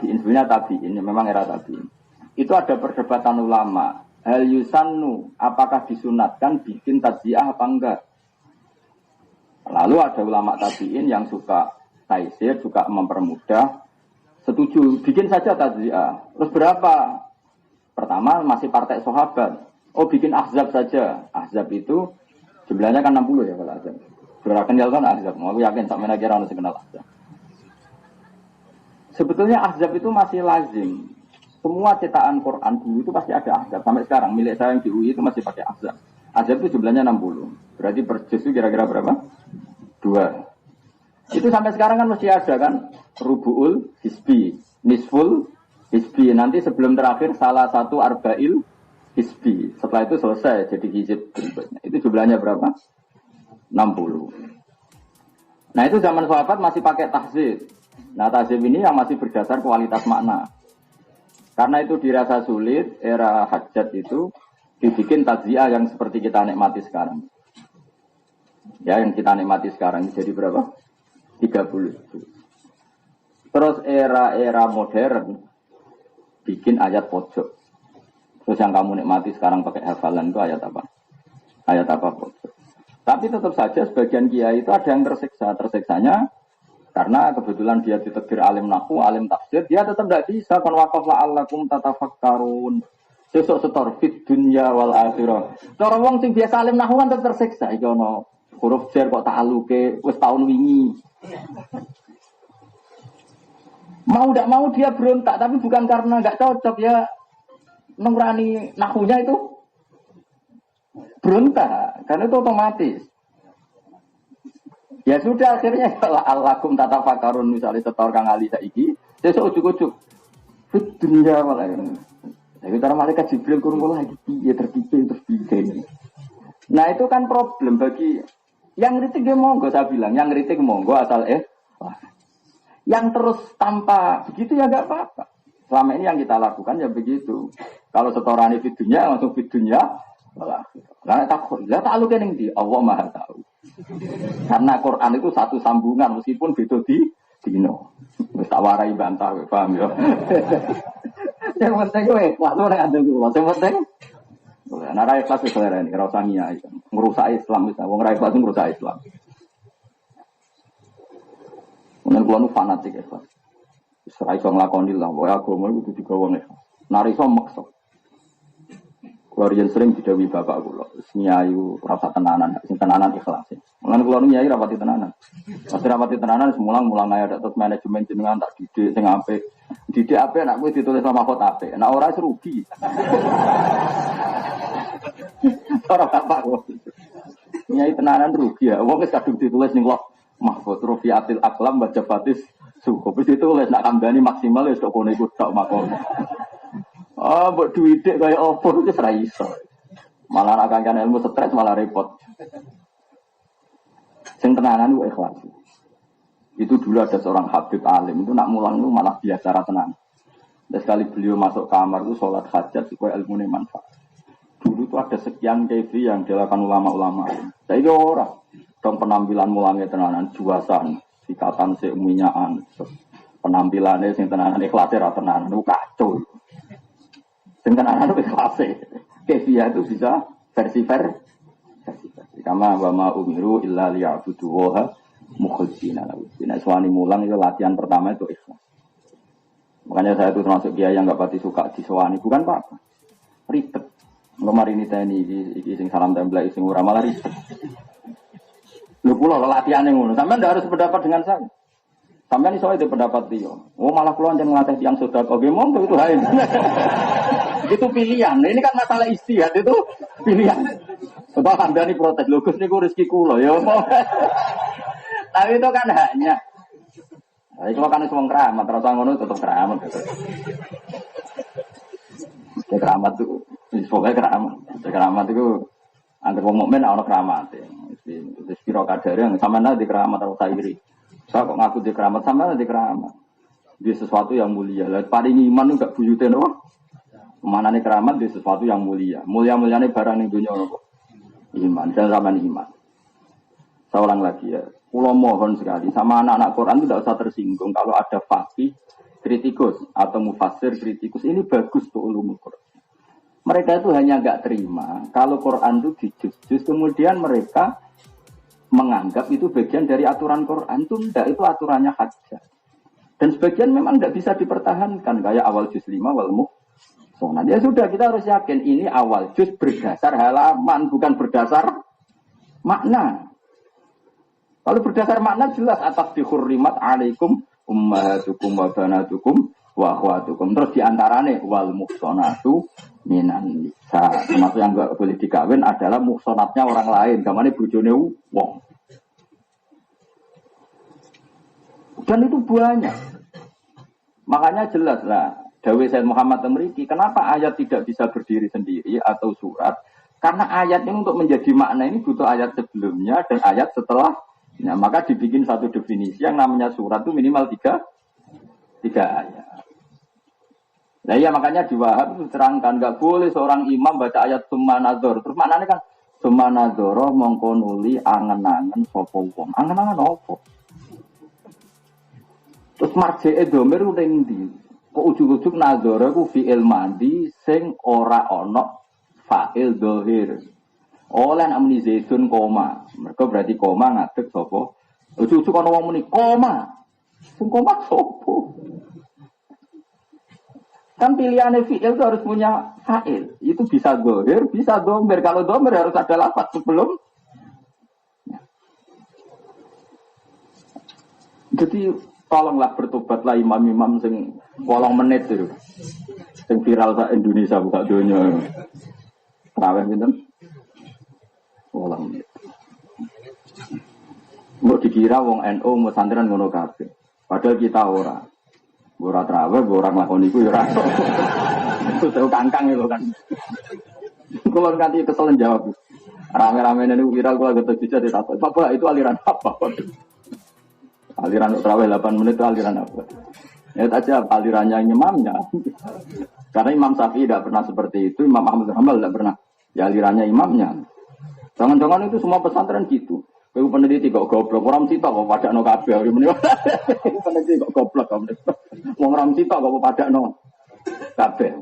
tabiin, sebenarnya tabiin, memang era tabiin. Itu ada perdebatan ulama. Hal yusannu, apakah disunatkan bikin taziah apa enggak? Lalu ada ulama tabiin yang suka taisir, suka mempermudah, setuju, bikin saja taziah. Terus berapa? Pertama masih partai sahabat. Oh bikin ahzab saja. Ahzab itu jumlahnya kan 60 ya kalau ahzab. Sudah kenal kan ahzab. Aku yakin sampai lagi orang harus kenal ahzab. Sebetulnya ahzab itu masih lazim. Semua cetakan Quran dulu itu pasti ada ahzab. Sampai sekarang milik saya yang di UI itu masih pakai ahzab. Ahzab itu jumlahnya 60. Berarti per juz itu kira-kira berapa? 2. Itu sampai sekarang kan masih ada kan? Rubu'ul hisbi, nisful hisbi. Nanti sebelum terakhir salah satu arba'il hisbi. Setelah itu selesai jadi hizib berikutnya. Itu jumlahnya berapa? 60. Nah itu zaman sahabat masih pakai tahzib. Nah tahzib ini yang masih berdasar kualitas makna. Karena itu dirasa sulit, era hajat itu dibikin taziah yang seperti kita nikmati sekarang. Ya yang kita nikmati sekarang jadi berapa? 30. Terus era modern bikin ayat pojok. Terus yang kamu nikmati sekarang pakai hafalan itu ayat apa? Ayat apa pojok. Tapi tetap saja sebagian kiai itu ada yang tersiksa. Tersiksanya karena kebetulan dia ditegir alim nahwu, alim tafsir, dia tetap tidak bisa. Kan waqaf la'allakum tatafakkarun. Sesuk setor fit dunya wal akhirah. Cara wong sing biasa alim nahwu kan tetap tersiksa. Iki ono huruf jar kok ta'aluke wis tahun wingi. Mau tidak mau dia berontak, tapi bukan karena nggak cocok ya. Nurani nahwunya itu berontak, karena itu otomatis. Ya sudah akhirnya la'allakum tatafakkarun misalnya setor Kang Ali saiki, sesuk ujug-ujug fit dunya wal akhirah. Jadi cara malaikat Jibril kurung lagi piye tertipe terus piye. Nah itu kan problem bagi yang kritik ya monggo saya bilang, yang kritik monggo asal yang terus tanpa begitu ya enggak apa-apa. Selama ini yang kita lakukan ya begitu. Kalau setoran videonya langsung videonya malah. Lah takut, lah tak lupa ning ndi Allah Maha tahu. Karena Quran itu satu sambungan meskipun beda di dino. Wis tak warai bantah paham ya. Yang penting kowe waktu nek andel kuwi, yang penting nah ra ikhlas wis selera ini, ora usah niat ngrusak Islam wis wong ra ikhlas ngrusak Islam. Menawa kulo nu fanatik ikhlas. Wis ra iso nglakoni lah, wae agama iku kudu digawa ikhlas. Nari iso maksa. Kulo riyen sering didhawuhi bapak kulo, nyayu rasa tenanan, sing tenanan ikhlas. Menawa kulo nu nyai rapati tenanan. Pas rapati tenanan semulang-mulang ae terus manajemen jenengan tak didik sing apik. Didik apik anak kuwi ditulis sama kota apik. Nek ora rugi. Ora apa-apa. Nyai tenanan rugi ya. Wong wis kadung ditulis ning loh mahfud rufiatil aqlam baca batis suku. Wis ditulis nak kandhani maksimal wis kok kono iku tok makon. Ah, mbok duwite kaya opo wis ra iso. Malah nak kancan ilmu stres malah repot. Sing tenanan ku ikhlas. Itu dulu ada seorang habib alim itu nak mulang itu malah biasa tenang. Dan sekali beliau masuk kamar itu sholat hajat supaya ilmunya manfaat. Dulu itu ada sekian kefi yang dilakukan ulama-ulama. Saya orang dong penampilan mulangnya tenanan juasan, sikatan seuminyaan, penampilannya sing tenanan ikhlasnya tenanan itu kacau. Sing tenanan itu ikhlasnya. Kefiah itu bisa versi. Kama wa ma umiru illa liya'budu waha mukhlishina lahu. Nek suwani mulang itu latihan pertama itu ikhlas. Makanya saya itu termasuk kiai yang enggak pati suka disewani, bukan apa-apa. Ribet. Kemarin ini tani iki sing salam tempel sing ora malah ribet. Lho kula latihane ngono. Sampeyan ndak harus pendapat dengan saya. Sampeyan iso itu pendapat dia. Oh malah kula njen nglatih tiyang sedekah. Oke monggo itu hae. Itu pilihan. Ini kan masalah istihad itu pilihan. Sebab kandhani protes lho Gus niku rezeki kula ya. Tapi itu kan haknya. Nah, itu kan semua keramat, terus ngono tetap keramat. Ya keramat itu, pokoknya keramat. Keramat itu antar wong mukmin ana keramat. Itu spiro kadare yang sampean di keramat atau sairi. Saya kok ngaku di keramat sampean di keramat. Dia sesuatu yang mulia. Lah paling iman itu gak buyute napa? Manane keramat di sesuatu yang mulia. Mulia-muliane barang ning dunya napa? Iman, dan sampean iman. Saya ulang lagi ya. Pulau mohon sekali sama anak-anak Quran itu tidak usah tersinggung kalau ada faqih kritikus atau mufassir kritikus ini bagus tuh ulumul Quran. Mereka itu hanya nggak terima kalau Quran itu dijus-jus kemudian mereka menganggap itu bagian dari aturan Quran itu tidak, itu aturannya hajjah. Dan sebagian memang tidak bisa dipertahankan kayak awal juz 5 wal muhsanat. Ya sudah kita harus yakin ini awal juz berdasar halaman bukan berdasar makna. Kalau berdasar makna jelas atas dihurrimat alaikum ummahatukum wa banatukum wa akhwatukum. Terus diantaranya wal muhsanatu minan nisa. Termasuk yang enggak boleh dikawin adalah muhsanatnya orang lain. Gamane bojone wong. Dan itu banyak. Makanya jelas lah dawuh Sayyid Muhammad Amriki, kenapa ayat tidak bisa berdiri sendiri atau surat? Karena ayatnya untuk menjadi makna ini butuh ayat sebelumnya dan ayat setelah. Nah, maka dibikin satu definisi yang namanya surat itu minimal tiga ayat. Nah iya makanya di Wahab itu terangkan nggak boleh seorang imam baca ayat summa nadzor. Terus maknanya kan summa nadzoro mongko nuli angen-angen sapa wong. Angen-angen apa? Terus marjee domir ning ndi? Kok ujug-ujug nadzoro ku fi'il mandi sing ora ana fa'il dzahir. Oleh nak muni zaitun koma. Mereka berarti koma ngadeg sapa? Ujug-ujug ana wong muni koma. Sing koma sapa? Kan pilihannya fi'il itu harus punya fa'il. Itu bisa dohir, bisa domir. Kalau domir harus ada lafaz sebelum. Jadi tolonglah bertobatlah imam-imam sing 8 menit itu. Sing viral sak Indonesia buka dunia. Terawih pinten? 8 menit. Mau dikira wong NU pesantren ngono kabeh. Padahal kita ora. Ora terawih, ora nglakoni iku ya ora. Itu tahu kangkang itu kan. Kalau nanti kesel jawab. Rame-rame ini viral kalau gitu bisa ditakut. Bapak itu aliran apa? Aliran terawih 8 menit itu aliran apa? Ya aja alirannya imamnya. Karena Imam Syafi'i tidak pernah seperti itu, Imam Ahmad bin Hanbal tidak pernah. Ya alirannya imamnya. Jangan-jangan itu semua pesantren gitu. Kau peneliti kok goblok, orang cita kok pada no kabel. Peneliti kok goblok, orang cita kok pada no kabel.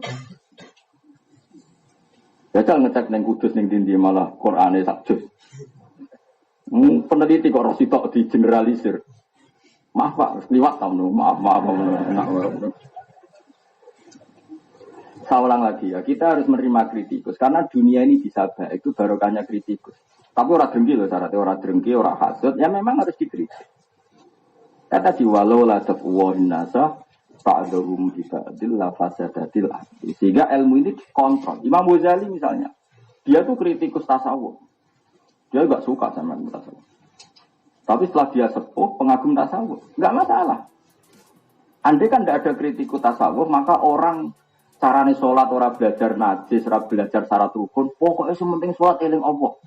Jajal ngecek neng kudus neng dindi malah Qur'ane sakjus. Peneliti kok orang cita di generalisir. Maaf Pak, liwat tamu, maaf. Saya ulang lagi ya, kita harus menerima kritikus karena dunia ini bisa baik itu barokahnya kritikus. Tapi orang dengki loh syaratnya, orang dengki, orang hasud, ya memang harus dikritik. Kata di walau la tafwahin nasa fa'adhum biba'dil la fasadatil ahli. Sehingga ilmu ini dikontrol. Imam Ghazali misalnya, dia tuh kritikus tasawuf. Dia gak suka sama ilmu tasawuf. Tapi setelah dia sepuh, pengagum tasawuf. Gak masalah. Andai kan gak ada kritikus tasawuf, maka orang carane sholat, orang belajar najis, orang belajar syarat rukun, pokoknya sementing sholat eling Allah.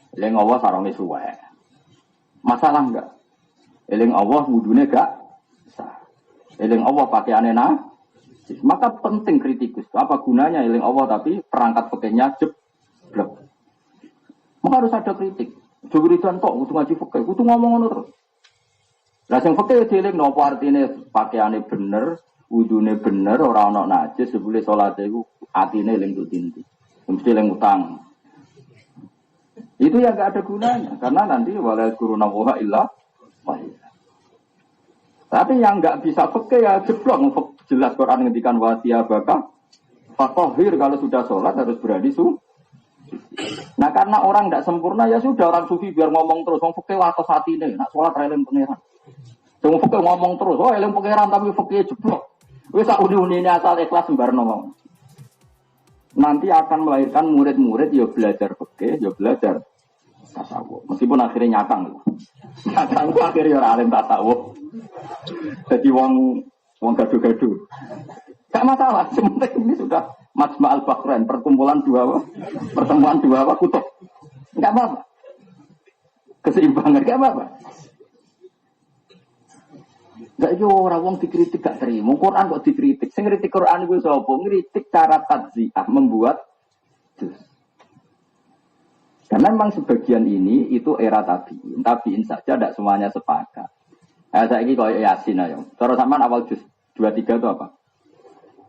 Eling Allah sarunge suwe. Masalah enggak? Eling Allah wudune gak sah. Eling Allah pakaiane najis. Maka penting kritikus. Apa gunanya eling Allah tapi perangkat fikihnya jeblok. Maka harus ada kritik. Jogridan kok kudu ngaji fikih, kudu ngomong ngono terus. Lah sing fikih dieling napa artine pakaiane bener, wudune bener, ora ana najis, sebule salate iku atine eling tinti. Mesti eling utang. Itu ya gak ada gunanya karena nanti wala kuruna wa illa wahid. Tapi yang gak bisa fikih ya jeblok jelas Quran ngendikan wasiya baka fatahhir kalau sudah sholat harus berani Nah karena orang gak sempurna ya sudah orang sufi biar ngomong terus wong fikih atas atine nak sholat eling pangeran. Wong fikih ngomong terus oh eling pangeran tapi fikih jeblok. Wis sak uni-unine asal ikhlas sembarno ngomong. Nanti akan melahirkan murid-murid ya belajar fikih, ya belajar tasawuf. Meskipun akhirnya nyatang. Nyatang itu akhirnya orang alim tasawuf. Jadi wong gaduh-gaduh. Gak masalah, sementing ini sudah Majma' al-Bahrain, pertemuan dua kutub. Gak apa-apa. Keseimbangan, gak apa-apa. Gak ada orang wong dikritik gak terima. Quran kok dikritik. Sing kritik Quran itu sapa? Ngritik cara tadziah membuat juz. Karena memang sebagian ini itu era tabiin saja tidak semuanya sepakat. Saya ini kalau Yasin ayo. Terus sampean awal juz 23 itu apa?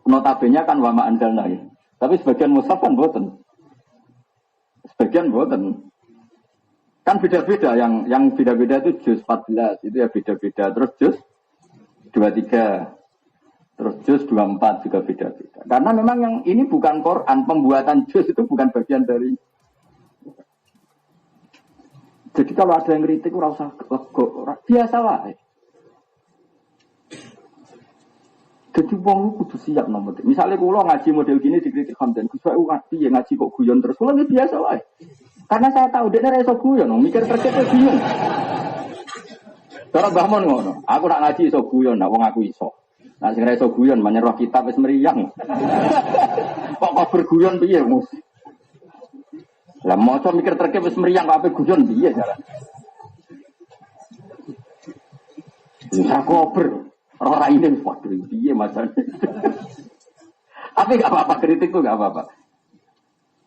Notabene kan wa ma anzalna ya. Tapi sebagian mushaf kan boten. Sebagian boten. Kan beda-beda yang beda-beda itu juz 14 itu ya beda-beda. Terus juz 23 terus juz 24 juga beda-beda. Karena memang yang ini bukan Quran, pembuatan juz itu bukan bagian dari. Jadi kalau ada yang kritik ora usah lego, biasa wae. Jadi wong kudu siap nomor. Misalnya kula ngaji model gini dikritik Hamdan, Gus wae ngaji ya ngaji kok guyon terus. Kula iki biasa wae. Karena saya tahu dia ora iso guyon, mikir terkepet bingung. Cara Mbah Mun ngono, aku nak ngaji iso guyon, nak wong aku iso. Nah sing ora iso guyon menyerah kitab wis mriyang. Kok berguyon piye, Mus? Lah maca mikir terkepet wis mriyang kok ape guyon piye jalan. Ya kober. Ora ini waduh piye macane. Tapi enggak apa-apa kritik tuh enggak apa-apa.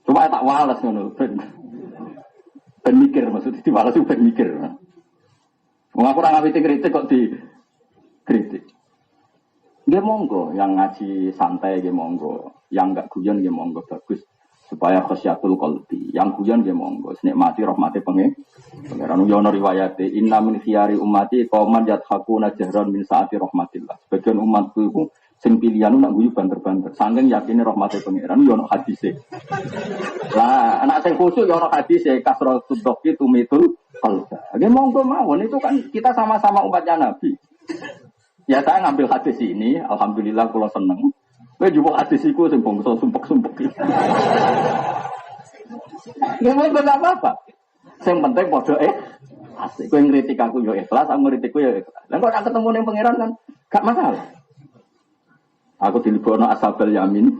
Cuma tak walas ngono. Ben mikir maksudnya diwales ben mikir. Wong aku ora ngawiti kritik kok di kritik. Nggih monggo yang ngaji santai nggih monggo, yang enggak guyon nggih monggo bagus supaya khasyatul qalbi. Yang guyon nggih monggo, nikmati rahmate Pangeran yo ana riwayate inna min khiyari ummati qauman yathaquna jahran min saati rahmatillah. Sebagian umatku iku sing pilihan nak guyu banter-banter. Saking yakine rahmate Pangeran yo ana hadise. Lah anak sing khusyuk yo ana hadise kasratud dzikri tumitul qalba. Nggih monggo mawon itu kan kita sama-sama umatnya Nabi. Ya saya ngambil hadis ini, alhamdulillah kula seneng. Kowe njupuk hadis iku sing bangsa sumpek-sumpek. Nggih monggo enggak apa-apa. Sing penting padha asik. Kowe ngritik aku yo ikhlas, aku ngritikku yo ikhlas. Lah kok nak ketemu ning pangeran kan gak masalah. Aku dilebokno ashabal yamin.